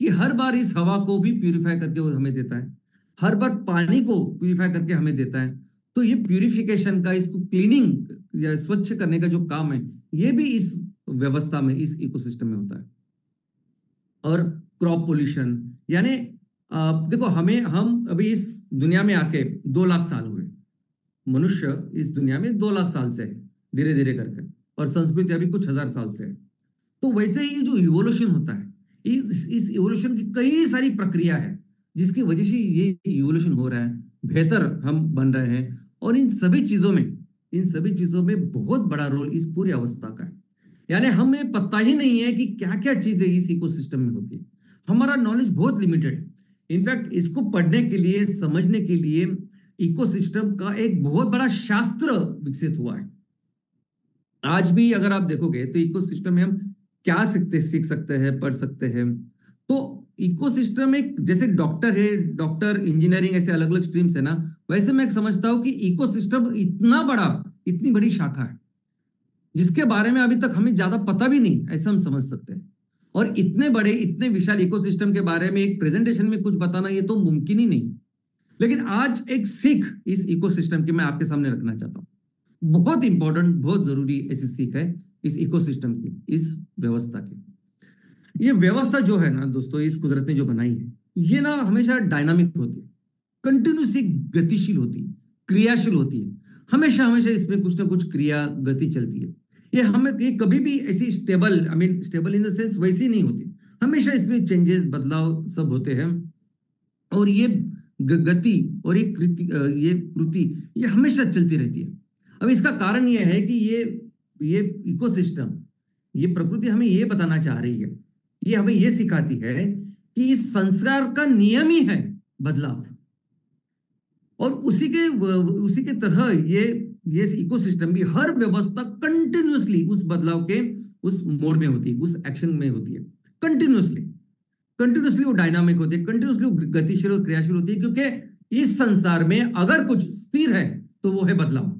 कि हर बार इस हवा को भी प्यूरिफाई करके वो हमें देता है, हर बार पानी को प्यूरिफाई करके हमें देता है। तो ये प्यूरिफिकेशन का, इसको क्लीनिंग या स्वच्छ करने का जो काम है, ये भी इस व्यवस्था में, इस इकोसिस्टम में होता है। और क्रॉप पोल्यूशन, यानी देखो, हम अभी इस दुनिया में आके 2 लाख साल हुए। मनुष्य इस दुनिया में 2 लाख साल से धीरे धीरे करके, और संस्कृति अभी कुछ हजार साल से है। तो वैसे ही जो इवोल्यूशन होता है, इस इवोल्यूशन की कई सारी प्रक्रिया है जिसकी वजह से ये इवोल्यूशन हो रहा है, बेहतर हम बन रहे हैं। और इन सभी चीजों में बहुत बड़ा रोल इस पूरी अवस्था का है। यानी हमें पता ही नहीं है कि क्या क्या चीजें इस इकोसिस्टम में होती है। हमारा नॉलेज बहुत लिमिटेड है। इनफैक्ट इसको पढ़ने के लिए, समझने के लिए इकोसिस्टम का एक बहुत बड़ा शास्त्र विकसित हुआ है। आज भी अगर आप देखोगे तो इकोसिस्टम में हम क्या सीख सकते हैं, पढ़ सकते हैं। तो इकोसिस्टम एक, जैसे डॉक्टर है, डॉक्टर, इंजीनियरिंग, ऐसे अलग अलग स्ट्रीम्स है ना, वैसे मैं समझता हूं कि इकोसिस्टम इतनी बड़ी शाखा है जिसके बारे में अभी तक हमें ज्यादा पता भी नहीं, ऐसा हम समझ सकते हैं। और इतने बड़े, इतने विशाल इकोसिस्टम के बारे में एक प्रेजेंटेशन में कुछ बताना, ये तो मुमकिन ही नहीं। लेकिन आज एक सीख इस इकोसिस्टम की मैं आपके सामने रखना चाहता हूं। बहुत इंपॉर्टेंट, बहुत जरूरी ऐसी सीख है इस इकोसिस्टम की, इस व्यवस्था की। ये व्यवस्था जो है ना दोस्तों, इस कुदरत ने जो बनाई है, ये ना हमेशा डायनामिक होती है, कंटिन्यूसली गतिशील होती है, क्रियाशील होती है। हमेशा हमेशा इसमें कुछ ना कुछ क्रिया, गति चलती है। ये कभी भी ऐसी stable, stable in the sense वैसी नहीं होती। हमेशा इसमें चेंजेस, बदलाव सब होते हैं। और ये गति और ये कृति ये हमेशा चलती रहती है। अब इसका कारण यह है कि ये इकोसिस्टम, ये प्रकृति हमें ये बताना चाह रही है, ये हमें ये सिखाती है कि इस संसार का नियम ही है बदलाव। और उसी के तरह ये इकोसिस्टम भी, हर व्यवस्था कंटिन्यूअसली उस बदलाव के उस मोड में होती है, उस एक्शन में होती है। कंटिन्यूअसली वो डायनामिक होती है, कंटिन्यूअसली वो गतिशील और क्रियाशील होती है। क्योंकि इस संसार में अगर कुछ स्थिर है तो वो है बदलाव।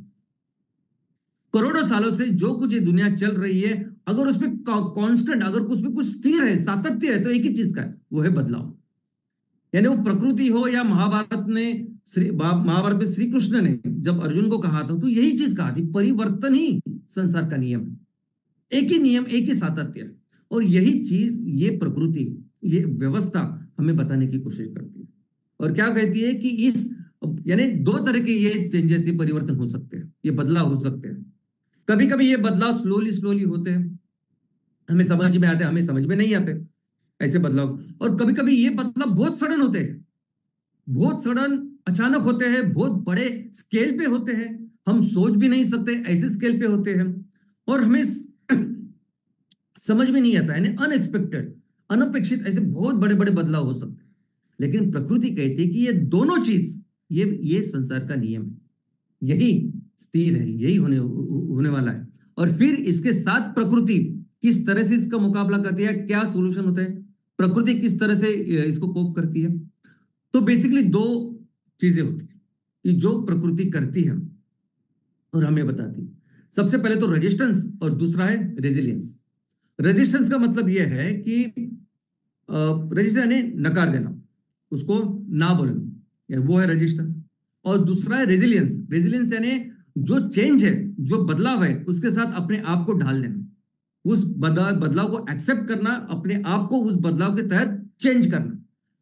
करोड़ों सालों से जो कुछ ये दुनिया चल रही है, अगर उसमें कांस्टेंट, अगर उसमें कुछ स्थिर है, सातत्य है, तो एक ही चीज का है, वो है बदलाव। यानी वो प्रकृति हो या महाभारत में श्री कृष्ण ने जब अर्जुन को कहा था, तो यही चीज कहा थी, परिवर्तन ही संसार का नियम है। एक ही नियम, एक ही सातत्य। और यही चीज, ये प्रकृति, ये व्यवस्था हमें बताने की कोशिश करती है। और क्या कहती है कि यानी 2 तरह के ये चेंजेस, ये परिवर्तन हो सकते हैं, ये बदलाव हो सकते हैं। कभी कभी ये बदलाव स्लोली होते हैं, हमें समझ में आते हैं, हमें समझ में नहीं आते ऐसे बदलाव। और कभी कभी ये बदलाव बहुत सडन होते हैं, बहुत सडन, अचानक होते हैं, बहुत बड़े स्केल पे होते हैं, हम सोच भी नहीं सकते ऐसे स्केल पे होते हैं। और हमें समझ में नहीं आता, यानी अनएक्सपेक्टेड, अनपेक्षित, ऐसे बहुत बड़े बड़े बदलाव हो सकते हैं। लेकिन प्रकृति कहती है कि ये दोनों चीज, ये संसार का नियम है, यही स्थिर है, यही होने वाला है। और फिर इसके साथ प्रकृति किस तरह से इसका मुकाबला करती है, क्या सोल्यूशन होता है, प्रकृति किस तरह से इसको कोप करती है। तो बेसिकली 2 चीजें होती है कि जो प्रकृति करती है और हमें बताती है। सबसे पहले तो रेजिस्टेंस, और दूसरा है रेजिलियंस। रेजिस्टेंस का मतलब यह है कि रेजिस्टेंस यानी नकार देना, उसको ना बोलना, वो है रेजिस्टेंस। और दूसरा है रेजिलियंस। रेजिलियंस यानी जो चेंज है, जो बदलाव है, उसके साथ अपने आप को ढाल देना, उस बदलाव को एक्सेप्ट करना, अपने आप को उस बदलाव के तहत चेंज करना।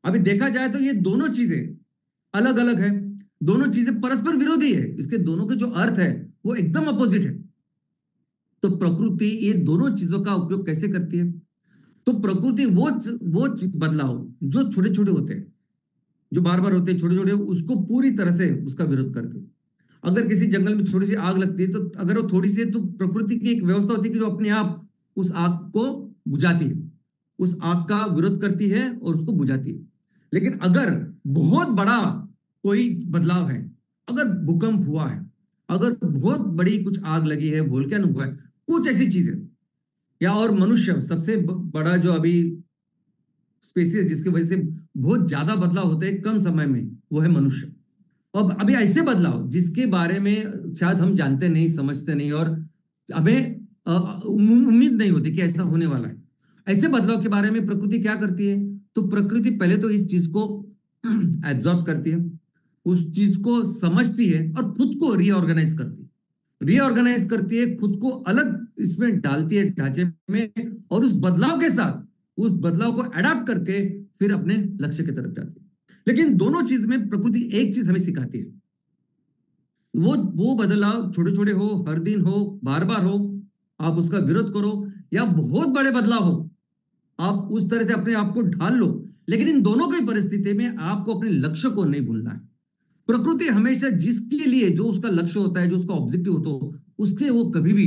अभी देखा जाए तो ये दोनों चीजें अलग अलग है, दोनों चीजें परस्पर विरोधी है, इसके दोनों के जो अर्थ है वो एकदम अपोजिट है। तो प्रकृति ये दोनों चीजों का उपयोग कैसे करती है? तो प्रकृति वो बदलाव जो छोटे छोटे होते हैं, जो बार बार होते हैं, छोटे छोटे, उसको पूरी तरह से उसका विरोध करती है। अगर किसी जंगल में छोटी सी आग लगती है, तो अगर वो थोड़ी सी, तो प्रकृति की एक व्यवस्था होती है कि जो अपने आप उस आग को बुझाती है, उस आग का विरोध करती है और उसको बुझाती है। लेकिन अगर बहुत बड़ा कोई बदलाव है, अगर भूकंप हुआ है, अगर बहुत बड़ी कुछ आग लगी है, वोल्केनो हुआ है, कुछ ऐसी चीजें, या और मनुष्य, सबसे बड़ा जो अभी स्पेसीज जिसकी वजह से बहुत ज्यादा बदलाव होते हैं कम समय में, वो है मनुष्य। अब अभी ऐसे बदलाव जिसके बारे में शायद हम जानते नहीं, समझते नहीं, और हमें उम्मीद नहीं होती कि ऐसा होने वाला है। ऐसे बदलाव के बारे में प्रकृति क्या करती है? तो प्रकृति पहले तो इस चीज को एब्जॉर्ब करती है, उस चीज को समझती है और खुद को रीऑर्गेनाइज करती है। रीऑर्गेनाइज करती है, खुद को अलग इसमें डालती है ढांचे में, और उस बदलाव के साथ उस बदलाव को अडाप्ट करके फिर अपने लक्ष्य की तरफ जाती है। लेकिन दोनों चीज में प्रकृति एक चीज हमें सिखाती है, वो बदलाव छोटे छोटे हो, हर दिन हो, बार बार हो, आप उसका विरोध करो, या बहुत बड़े बदलाव हो, आप उस तरह से अपने आप को ढाल लो, लेकिन इन दोनों की परिस्थिति में आपको अपने लक्ष्य को नहीं भूलना है। प्रकृति हमेशा जिसके लिए जो उसका लक्ष्य होता है, जो उसका ऑब्जेक्टिव होता है, उससे वो कभी भी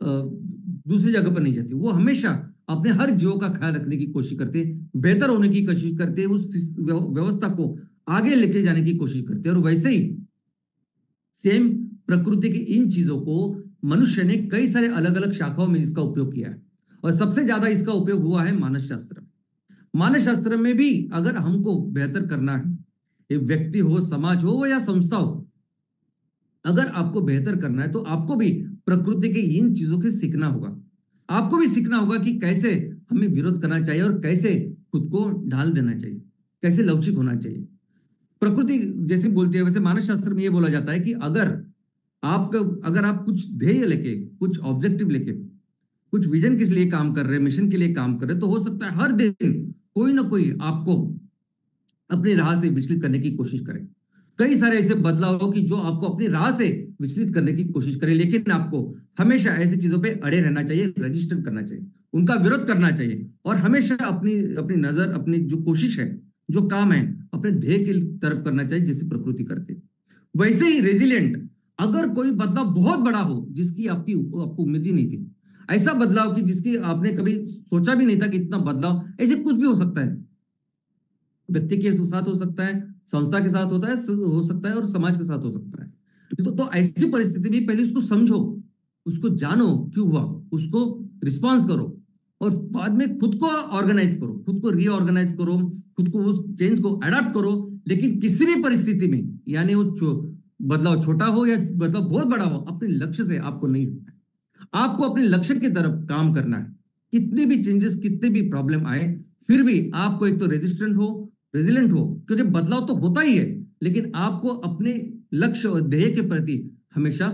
दूसरी जगह पर नहीं जाती। वो हमेशा अपने हर जीव का ख्याल रखने की कोशिश करते हैं, बेहतर होने की कोशिश करते हैं, उस व्यवस्था को आगे लेके जाने की कोशिश करते हैं। और वैसे ही सेम प्रकृति की इन चीजों को मनुष्य ने कई सारे अलग अलग शाखाओं में इसका उपयोग किया है, और सबसे ज्यादा इसका उपयोग हुआ है मानस शास्त्र। मानस शास्त्र में भी अगर हमको बेहतर करना है, एक व्यक्ति हो, समाज हो या संस्था हो, अगर आपको बेहतर करना है तो आपको भी प्रकृति के इन चीजों के सीखना होगा। आपको भी सीखना होगा कि कैसे हमें विरोध करना चाहिए और कैसे खुद को ढाल देना चाहिए, कैसे लवचिक होना चाहिए। प्रकृति जैसे बोलती है वैसे मानस शास्त्र में यह बोला जाता है कि अगर आप कुछ ध्येय लेके, कुछ ऑब्जेक्टिव लेके, कुछ विजन के लिए काम कर रहे हैं, मिशन के लिए काम कर रहे हैं, तो हो सकता है हर दिन कोई ना कोई आपको अपनी राह से विचलित करने की कोशिश करे। कई सारे ऐसे बदलाव हो कि जो आपको अपनी राह से विचलित करने की कोशिश करे, लेकिन आपको हमेशा ऐसी चीजों पे अड़े रहना चाहिए, रजिस्टर करना चाहिए, उनका विरोध करना चाहिए, और हमेशा अपनी अपनी नजर, अपनी जो कोशिश है, जो काम है, अपने ध्येय की तरफ करना चाहिए, जैसे प्रकृति करते। वैसे ही रेजिलियंट, अगर कोई बदलाव बहुत बड़ा हो जिसकी आपको उम्मीद ही नहीं थी, ऐसा बदलाव की जिसकी आपने कभी सोचा भी नहीं था कि इतना बदलाव, ऐसे कुछ भी हो सकता है, व्यक्ति के साथ हो सकता है, संस्था के साथ हो सकता है, और समाज के साथ हो सकता है। तो ऐसी परिस्थिति में पहले उसको समझो, उसको जानो क्यों हुआ, उसको रिस्पॉन्स करो, और बाद में खुद को ऑर्गेनाइज करो, खुद को रीऑर्गेनाइज करो, खुद को उस चेंज को अडॉप्ट करो। लेकिन किसी भी परिस्थिति में, यानी वो बदलाव छोटा हो या बदलाव बहुत बड़ा हो, अपने लक्ष्य से आपको नहीं हटना है। आपको अपने लक्ष्य की तरफ काम करना है। कितने भी चेंजेस, कितने भी प्रॉब्लम आए, फिर भी आपको एक तो रेजिलेंट हो, क्योंकि बदलाव तो होता ही है, लेकिन आपको अपने लक्ष्य और ध्येय के प्रति हमेशा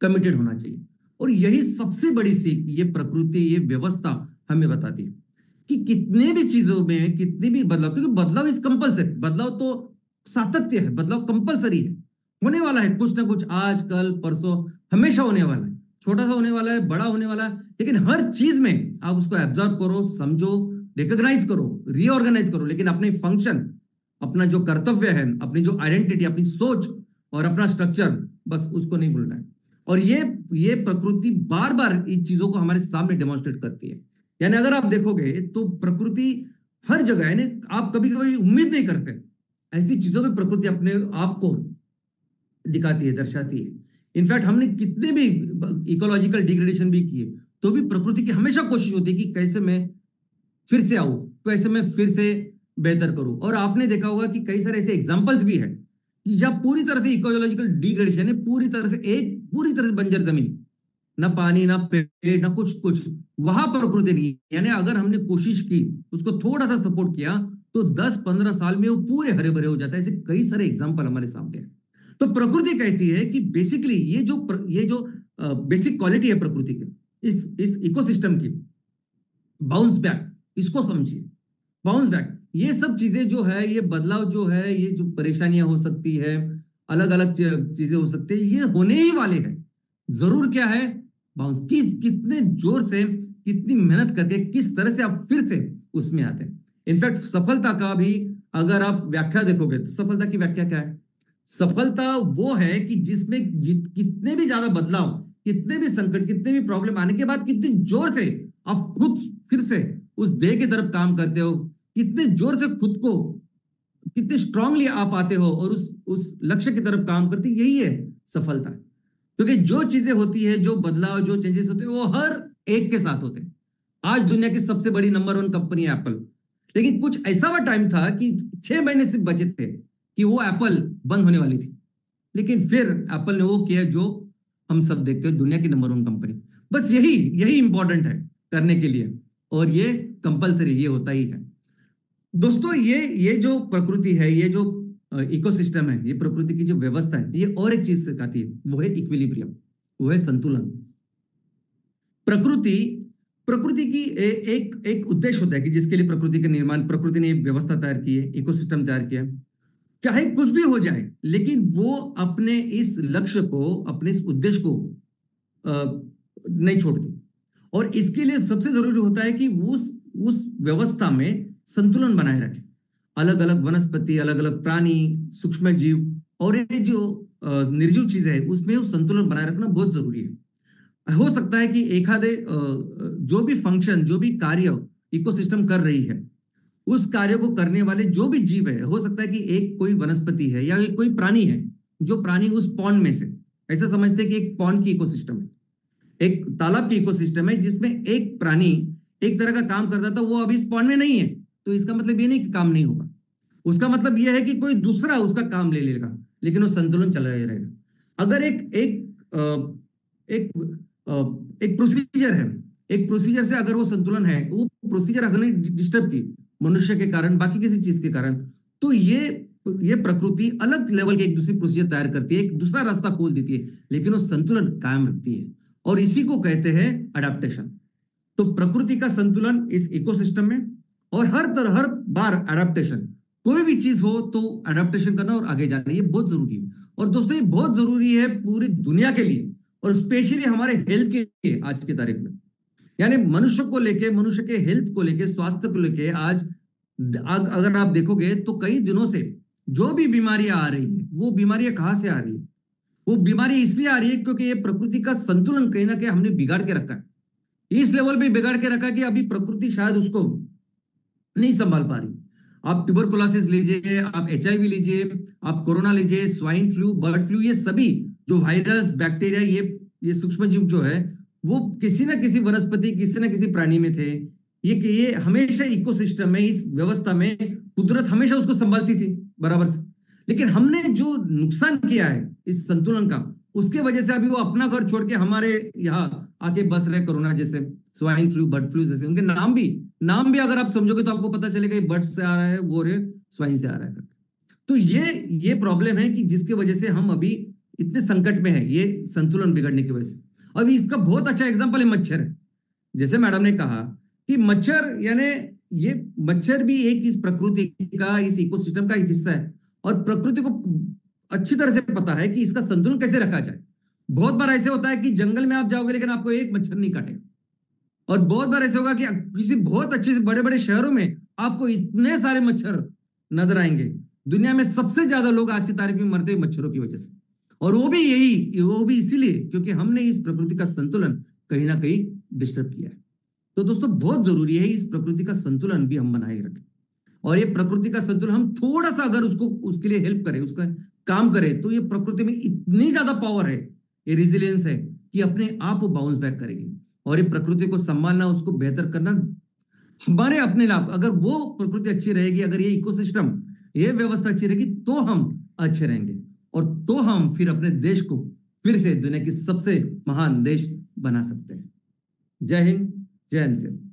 कमिटेड होना चाहिए। और यही सबसे बड़ी सीख ये प्रकृति, ये व्यवस्था हमें बताती है कि कितने भी चीजों में, कितने भी बदलाव, क्योंकि बदलाव इज कंपलसरी, बदलाव तो सातत्य है, बदलाव कंपलसरी है, होने वाला है कुछ ना कुछ, आज कल परसों हमेशा होने वाला है, छोटा सा होने वाला है, बड़ा होने वाला है, लेकिन हर चीज में आप उसको एब्जॉर्ब करो, समझो, रिकॉग्नाइज करो, रीऑर्गेनाइज करो, लेकिन अपने फंक्शन, अपना जो कर्तव्य है, अपनी जो आइडेंटिटी, अपनी सोच और अपना स्ट्रक्चर, बस उसको नहीं भूलना है। और ये प्रकृति बार बार इन चीजों को हमारे सामने डेमोन्स्ट्रेट करती है। यानी अगर आप देखोगे तो प्रकृति हर जगह, यानी आप कभी कभी उम्मीद नहीं करते, ऐसी चीजों में प्रकृति अपने आप को दिखाती है, दर्शाती है। इनफैक्ट हमने कितने भी इकोलॉजिकल डिग्रेडेशन भी किए, तो भी प्रकृति की हमेशा कोशिश होती है कि कैसे मैं फिर से आऊं, कैसे मैं फिर से बेहतर करूं। और आपने देखा होगा कि कई सारे ऐसे एग्जांपल्स भी है कि जब पूरी तरह से इकोलॉजिकल डिग्रेडेशन है, पूरी तरह से बंजर जमीन, ना पानी, ना पेड़, ना कुछ, वहां प्रकृति नहीं। यानी अगर हमने कोशिश की, उसको थोड़ा सा सपोर्ट किया, तो 10-15 साल में वो पूरे हरे भरे हो जाता है। ऐसे कई सारे एग्जाम्पल हमारे सामने है। तो प्रकृति कहती है कि बेसिकली ये जो बेसिक क्वालिटी है प्रकृति की, इस इकोसिस्टम की, बाउंस बैक, इसको समझिए। बाउंस बैक, ये सब चीजें जो है, ये बदलाव जो है, ये जो परेशानियां हो सकती है, अलग अलग चीजें हो सकती है, ये होने ही वाले हैं। जरूर क्या है, बाउंस की कितने जोर से, कितनी मेहनत करके, किस तरह से आप फिर से उसमें आते हैं। इनफैक्ट सफलता का भी अगर आप व्याख्या देखोगे तो सफलता की व्याख्या क्या है? सफलता वो है कि जिसमें कितने भी ज्यादा बदलाव, कितने भी संकट, कितने भी प्रॉब्लम आने के बाद कितनी जोर से आप खुद फिर से उस ध्येय की तरफ काम करते हो, कितने जोर से खुद को, कितने स्ट्रांगली आप आते हो और उस लक्ष्य की तरफ काम करते, यही है सफलता। क्योंकि जो चीजें होती है, जो बदलाव, जो चेंजेस होते हैं, वो हर एक के साथ होते हैं। आज दुनिया की सबसे बड़ी नंबर 1 कंपनी है एप्पल। लेकिन कुछ ऐसा हुआ टाइम था कि 6 महीने सिर्फ बचे थे कि वो एप्पल बंद होने वाली थी। लेकिन फिर एप्पल ने वो किया जो हम सब देखते हैं, दुनिया की नंबर 1 कंपनी। बस यही यही इंपॉर्टेंट है करने के लिए, और ये कंपलसरी, ये होता ही है। दोस्तों, ये जो प्रकृति है, ये जो इकोसिस्टम है, ये प्रकृति की जो व्यवस्था है, ये और एक चीज सिखाती है, वो है इक्विलिब्रियम, वो है संतुलन। प्रकृति प्रकृति की एक एक उद्देश्य होता है कि जिसके लिए प्रकृति का निर्माण, प्रकृति ने व्यवस्था तैयार की है, इकोसिस्टम तैयार किया है। चाहे कुछ भी हो जाए, लेकिन वो अपने इस लक्ष्य को, अपने इस उद्देश्य को नहीं छोड़ती। और इसके लिए सबसे जरूरी होता है कि उस व्यवस्था में संतुलन बनाए रखे। अलग अलग वनस्पति, अलग अलग प्राणी, सूक्ष्म जीव और ये जो निर्जीव चीजें है, उसमें संतुलन बनाए रखना बहुत जरूरी है। हो सकता है कि एखादे जो भी फंक्शन, जो भी कार्य इकोसिस्टम कर रही है, उस कार्य को करने वाले जो भी जीव है, हो सकता है कि एक कोई वनस्पति है या एक कोई प्राणी है, जो प्राणी उस पॉन्ड में से, ऐसा समझते हैं कि एक पॉन्ड की इकोसिस्टम है, एक तालाब की इकोसिस्टम है, जिसमें एक प्राणी एक तरह का काम करता था, वो अभी इस पॉन्ड में नहीं है। तो इसका मतलब ये नहीं कि काम नहीं होगा, उसका मतलब यह है कि कोई दूसरा उसका काम ले लेगा, लेकिन वो संतुलन चला रहेगा। अगर एक एक एक एक प्रोसीजर है, एक प्रोसीजर से अगर वो संतुलन है, वो प्रोसीजर अगर नहीं डिस्टर्ब की मनुष्य के कारण, बाकी किसी चीज के कारण, तो ये प्रकृति अलग लेवल के एक दूसरी प्रोसीजर तैयार करती है, एक दूसरा रास्ता खोल देती है, लेकिन वो संतुलन कायम रखती है। और इसी को कहते हैं अडेप्टेशन। तो प्रकृति का संतुलन इस इकोसिस्टम में, और हर बार अडेप्टेशन, कोई भी चीज हो तो अडेप्टेशन करना और आगे जाना, ये बहुत जरूरी है। और दोस्तों, ये बहुत जरूरी है पूरी दुनिया के लिए, और स्पेशली हमारे हेल्थ के लिए आज की तारीख में। यानी मनुष्य को लेके, मनुष्य के हेल्थ को लेके, स्वास्थ्य को लेके आज अगर आप देखोगे तो कई दिनों से जो भी बीमारियां आ रही है, वो बीमारियां कहां से आ रही है? वो बीमारी इसलिए आ रही है क्योंकि ये प्रकृति का संतुलन कहीं ना कहीं हमने बिगाड़ के रखा है। इस लेवल पे बिगाड़ के रखा है कि अभी प्रकृति शायद उसको नहीं संभाल पा रही। आप ट्यूबरकुलोसिस लीजिए, आप HIV लीजिए, आप कोरोना लीजिए, स्वाइन फ्लू, बर्ड फ्लू, ये सभी जो वायरस, बैक्टीरिया, ये सूक्ष्म जीव जो है, वो किसी ना किसी वनस्पति, किसी ना किसी प्राणी में थे। ये हमेशा इकोसिस्टम में, इस व्यवस्था में कुदरत हमेशा उसको संभालती थी बराबर से। लेकिन हमने जो नुकसान किया है इस संतुलन का, उसके वजह से अभी वो अपना घर छोड़ के हमारे यहाँ आके बस रहे। कोरोना जैसे, स्वाइन फ्लू, बर्ड फ्लू जैसे, उनके नाम भी अगर आप समझोगे तो आपको पता चलेगा ये बर्ड से आ रहा है, वो रे स्वाइन से आ रहा है। तो ये प्रॉब्लम है कि जिसके वजह से हम अभी इतने संकट में है, ये संतुलन बिगड़ने की वजह से। अभी इसका बहुत अच्छा एग्जांपल है मच्छर है। जैसे मैडम ने कहा कि मच्छर, यानी ये मच्छर भी एक इस प्रकृति का, इस इकोसिस्टम का एक हिस्सा है, और प्रकृति को अच्छी तरह से पता है कि इसका संतुलन कैसे रखा जाए। बहुत बार ऐसे होता है कि जंगल में आप जाओगे लेकिन आपको एक मच्छर नहीं काटेगा, और बहुत बार ऐसे होगा कि किसी बहुत अच्छे से बड़े बड़े शहरों में आपको इतने सारे मच्छर नजर आएंगे। दुनिया में सबसे ज्यादा लोग आज की तारीख में मरते हैं मच्छरों की वजह से, और वो भी इसीलिए क्योंकि हमने इस प्रकृति का संतुलन कहीं ना कहीं डिस्टर्ब किया है। तो दोस्तों, बहुत जरूरी है इस प्रकृति का संतुलन भी हम बनाए रखें, और ये प्रकृति का संतुलन हम थोड़ा सा अगर उसके लिए हेल्प करें, उसका काम करें, तो ये प्रकृति में इतनी ज्यादा पावर है, ये रिजिलियंस है कि अपने आप वो बाउंस बैक करेगी। और ये प्रकृति को संभालना, उसको बेहतर करना हमारे अपने लाभ। अगर वो प्रकृति अच्छी रहेगी, अगर ये इकोसिस्टम, ये व्यवस्था अच्छी रहेगी, तो हम अच्छे रहेंगे, और तो हम फिर अपने देश को फिर से दुनिया की सबसे महान देश बना सकते हैं। जय हिंद, जय हिंद।